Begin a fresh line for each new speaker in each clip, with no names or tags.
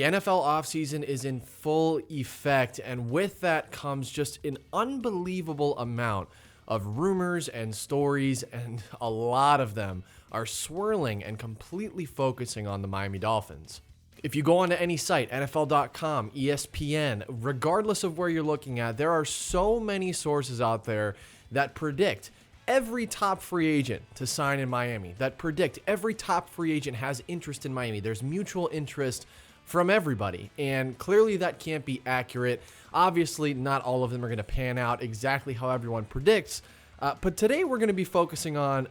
The NFL offseason is in full effect, and with that comes just an unbelievable amount of rumors and stories, and a lot of them are swirling and completely focusing on the Miami Dolphins. If you go onto any site, NFL.com, ESPN, regardless of where you're looking at, there are so many sources out there that predict every top free agent to sign in Miami, that predict every top free agent has interest in Miami. There's mutual interest from everybody, and clearly that can't be accurate. Obviously, not all of them are going to pan out exactly how everyone predicts, but today we're going to be focusing on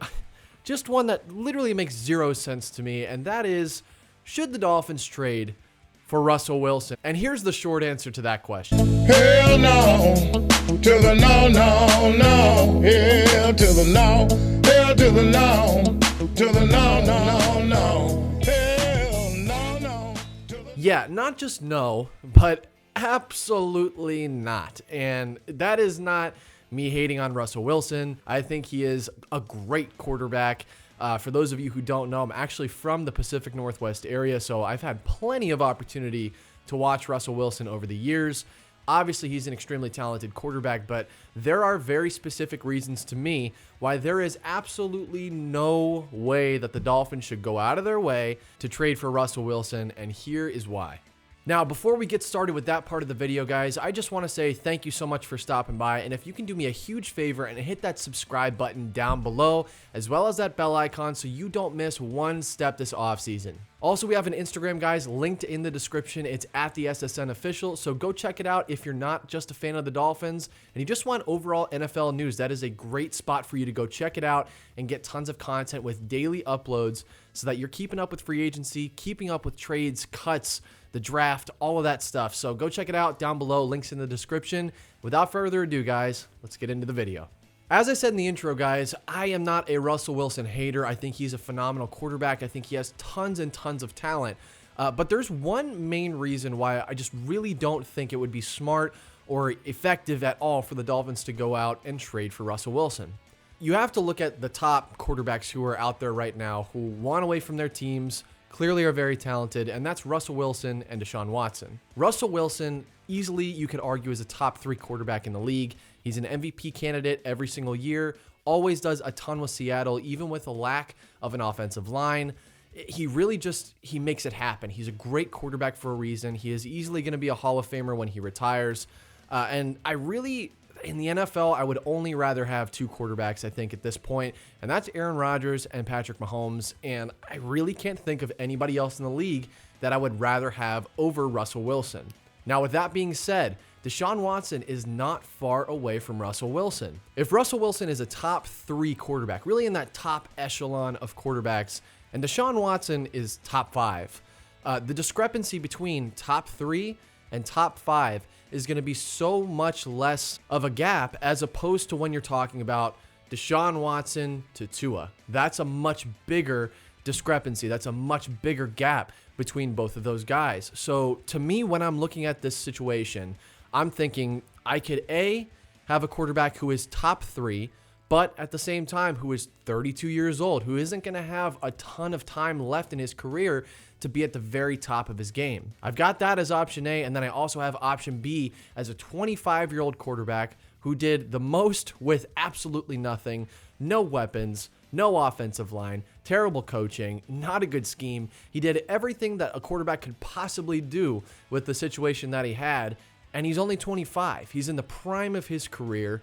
just one that literally makes zero sense to me, and that is, should the Dolphins trade for Russell Wilson? And here's the short answer to that question.
Hell no, to the no, no, no. Hell to the no, hell to the no, to the no, no, no. Hell no, no.
Yeah, not just no, but absolutely not. And that is not me hating on Russell Wilson. I think he is a great quarterback. For those of you who don't know, I'm actually from the Pacific Northwest area, so I've had plenty of opportunity to watch Russell Wilson over the years. Obviously, he's an extremely talented quarterback, but there are very specific reasons to me why there is absolutely no way that the Dolphins should go out of their way to trade for Russell Wilson, and here is why. Now, before we get started with that part of the video, guys, I just want to say thank you so much for stopping by, and if you can do me a huge favor and hit that subscribe button down below, as well as that bell icon so you don't miss one step this offseason. Also, we have an Instagram, guys, linked in the description. It's at thessn.official, so go check it out if you're not just a fan of the Dolphins and you just want overall NFL news. That is a great spot for you to go check it out and get tons of content with daily uploads so that you're keeping up with free agency, keeping up with trades, cuts, the draft, all of that stuff. So go check it out down below, links in the description. Without further ado, guys, let's get into the video. As I said in the intro, guys, I am not a Russell Wilson hater. I think he's a phenomenal quarterback. I think he has tons and tons of talent. But there's one main reason why I just really don't think it would be smart or effective at all for the Dolphins to go out and trade for Russell Wilson. You have to look at the top quarterbacks who are out there right now who want away from their teams, clearly are very talented, and that's Russell Wilson and Deshaun Watson. Russell Wilson, easily you could argue, is a top 3 quarterback in the league. He's an MVP candidate every single year, always does a ton with Seattle, even with a lack of an offensive line. He really he makes it happen. He's a great quarterback for a reason. He is easily going to be a Hall of Famer when he retires. And I really, in the NFL, I would only rather have 2 quarterbacks, I think, at this point, and that's Aaron Rodgers and Patrick Mahomes, and I really can't think of anybody else in the league that I would rather have over Russell Wilson. Now, with that being said, Deshaun Watson is not far away from Russell Wilson. If Russell Wilson is a top 3 quarterback, really in that top echelon of quarterbacks, and Deshaun Watson is top 5, the discrepancy between top 3 and top 5 is going to be so much less of a gap as opposed to when you're talking about Deshaun Watson to Tua. That's a much bigger discrepancy. That's a much bigger gap between both of those guys. So to me, when I'm looking at this situation, I'm thinking I could A, have a quarterback who is top 3, but at the same time who is 32 years old, who isn't going to have a ton of time left in his career to be at the very top of his game. I've got that as option A, and then I also have option B as a 25-year-old quarterback who did the most with absolutely nothing, no weapons, no offensive line, terrible coaching, not a good scheme. He did everything that a quarterback could possibly do with the situation that he had, and he's only 25. He's in the prime of his career,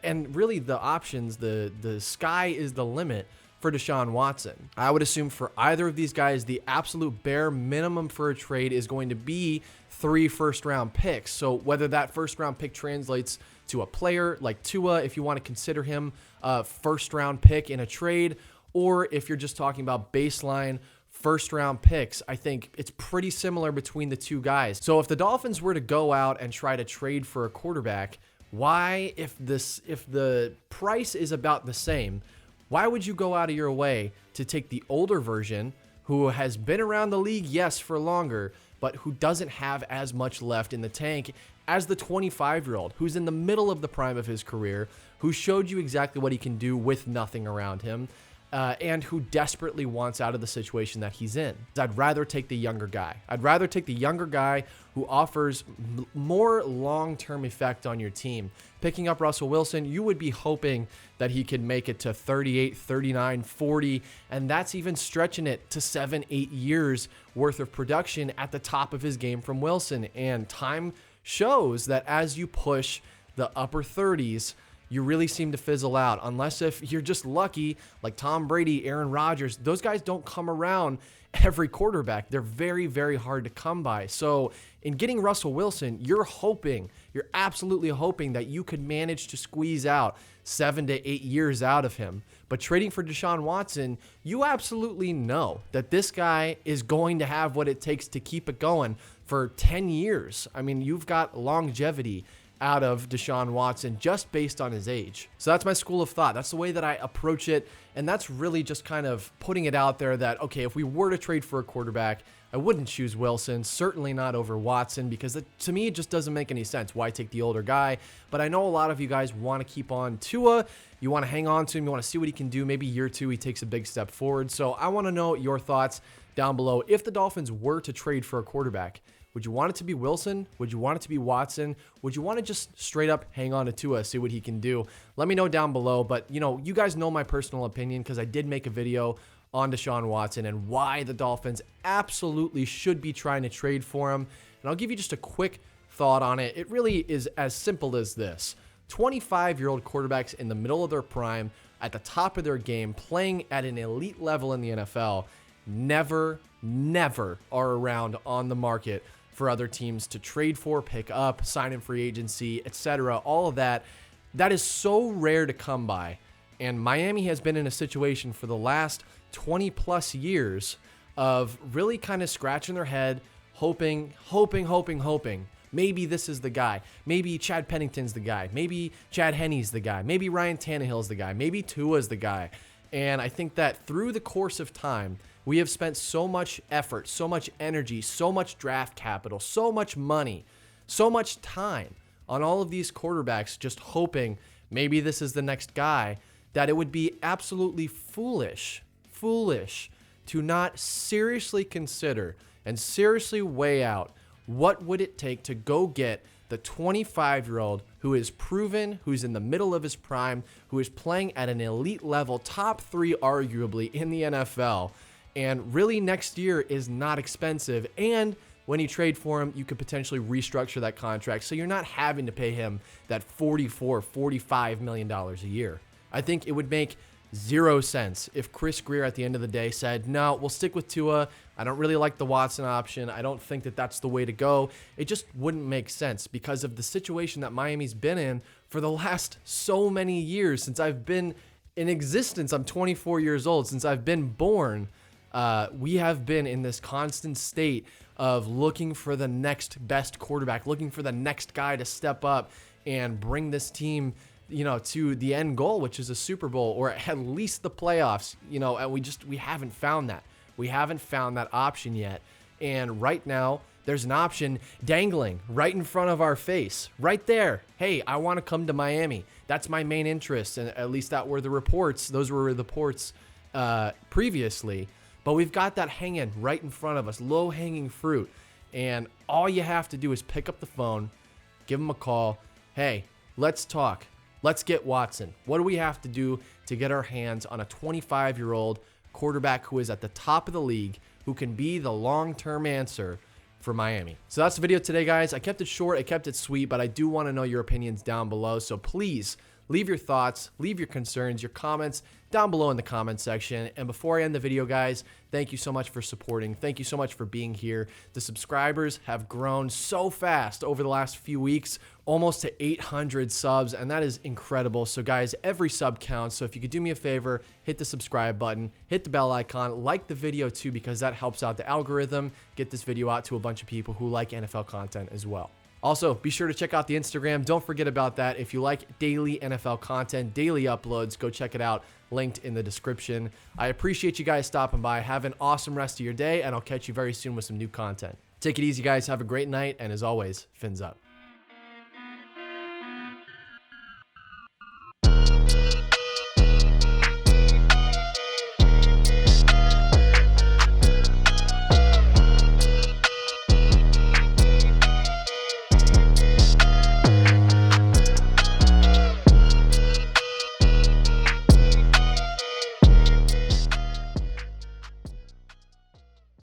and really the options, the sky is the limit for Deshaun Watson. I would assume for either of these guys, the absolute bare minimum for a trade is going to be 3 first-round picks. So whether that first-round pick translates to a player like Tua, if you want to consider him a first-round pick in a trade, or if you're just talking about baseline first-round picks, I think it's pretty similar between the 2 guys. So if the Dolphins were to go out and try to trade for a quarterback, why, if the price is about the same, why would you go out of your way to take the older version who has been around the league, yes, for longer, but who doesn't have as much left in the tank as the 25-year-old who's in the middle of the prime of his career, who showed you exactly what he can do with nothing around him? and who desperately wants out of the situation that he's in. I'd rather take the younger guy. I'd rather take the younger guy who offers more long-term effect on your team. Picking up Russell Wilson, you would be hoping that he could make it to 38, 39, 40, and that's even stretching it to 7, 8 years worth of production at the top of his game from Wilson. And time shows that as you push the upper 30s, you really seem to fizzle out, unless if you're just lucky, like Tom Brady, Aaron Rodgers. Those guys don't come around every quarterback. They're very, very hard to come by. So in getting Russell Wilson, you're absolutely hoping that you could manage to squeeze out 7 to 8 years out of him. But trading for Deshaun Watson, you absolutely know that this guy is going to have what it takes to keep it going for 10 years. I mean, you've got longevity out of Deshaun Watson just based on his age. So that's my school of thought. That's the way that I approach it. And that's really just kind of putting it out there that, okay, if we were to trade for a quarterback, I wouldn't choose Wilson, certainly not over Watson, because to me, it just doesn't make any sense. Why take the older guy? But I know a lot of you guys want to keep on Tua. You want to hang on to him. You want to see what he can do. Maybe year 2, he takes a big step forward. So I want to know your thoughts down below. If the Dolphins were to trade for a quarterback, would you want it to be Wilson? Would you want it to be Watson? Would you want to just straight up hang on to Tua, see what he can do? Let me know down below. But, you guys know my personal opinion because I did make a video on Deshaun Watson and why the Dolphins absolutely should be trying to trade for him. And I'll give you just a quick thought on it. It really is as simple as this. 25-year-old quarterbacks in the middle of their prime, at the top of their game, playing at an elite level in the NFL, never are around on the market for other teams to trade for, pick up, sign in free agency, etc. All of that is so rare to come by. And Miami has been in a situation for the last 20 plus years of really kind of scratching their head, hoping. Maybe this is the guy. Maybe Chad Pennington's the guy. Maybe Chad Henne's the guy. Maybe Ryan Tannehill's the guy. Maybe Tua's the guy. And I think that through the course of time, we have spent so much effort, so much energy, so much draft capital, so much money, so much time on all of these quarterbacks just hoping maybe this is the next guy, that it would be absolutely foolish to not seriously consider and seriously weigh out what would it take to go get the 25-year-old who is proven, who's in the middle of his prime, who is playing at an elite level, top 3 arguably in the NFL. And really next year is not expensive. And when you trade for him, you could potentially restructure that contract. So you're not having to pay him that $44, $45 million a year. I think it would make zero sense if Chris Grier at the end of the day said, no, we'll stick with Tua. I don't really like the Watson option. I don't think that that's the way to go. It just wouldn't make sense because of the situation that Miami's been in for the last so many years since I've been in existence. I'm 24 years old. Since I've been born, we have been in this constant state of looking for the next best quarterback, looking for the next guy to step up and bring this team, to the end goal, which is a Super Bowl or at least the playoffs, and we haven't found that. We haven't found that option yet. And right now, there's an option dangling right in front of our face, right there. Hey, I want to come to Miami. That's my main interest, and at least that were the reports. Those were the reports previously. But we've got that hanging right in front of us, low-hanging fruit. And all you have to do is pick up the phone, give them a call. Hey, let's talk. Let's get Watson. What do we have to do to get our hands on a 25-year-old quarterback who is at the top of the league, who can be the long-term answer for Miami? So that's the video today, guys. I kept it short, I kept it sweet, but I do want to know your opinions down below. So please leave your thoughts, leave your concerns, your comments down below in the comment section. And before I end the video, guys, thank you so much for supporting. Thank you so much for being here. The subscribers have grown so fast over the last few weeks, almost to 800 subs, and that is incredible. So guys, every sub counts. So if you could do me a favor, hit the subscribe button, hit the bell icon, like the video too, because that helps out the algorithm, get this video out to a bunch of people who like NFL content as well. Also, be sure to check out the Instagram. Don't forget about that. If you like daily NFL content, daily uploads, go check it out. Linked in the description. I appreciate you guys stopping by. Have an awesome rest of your day, and I'll catch you very soon with some new content. Take it easy, guys. Have a great night, and as always, fins up.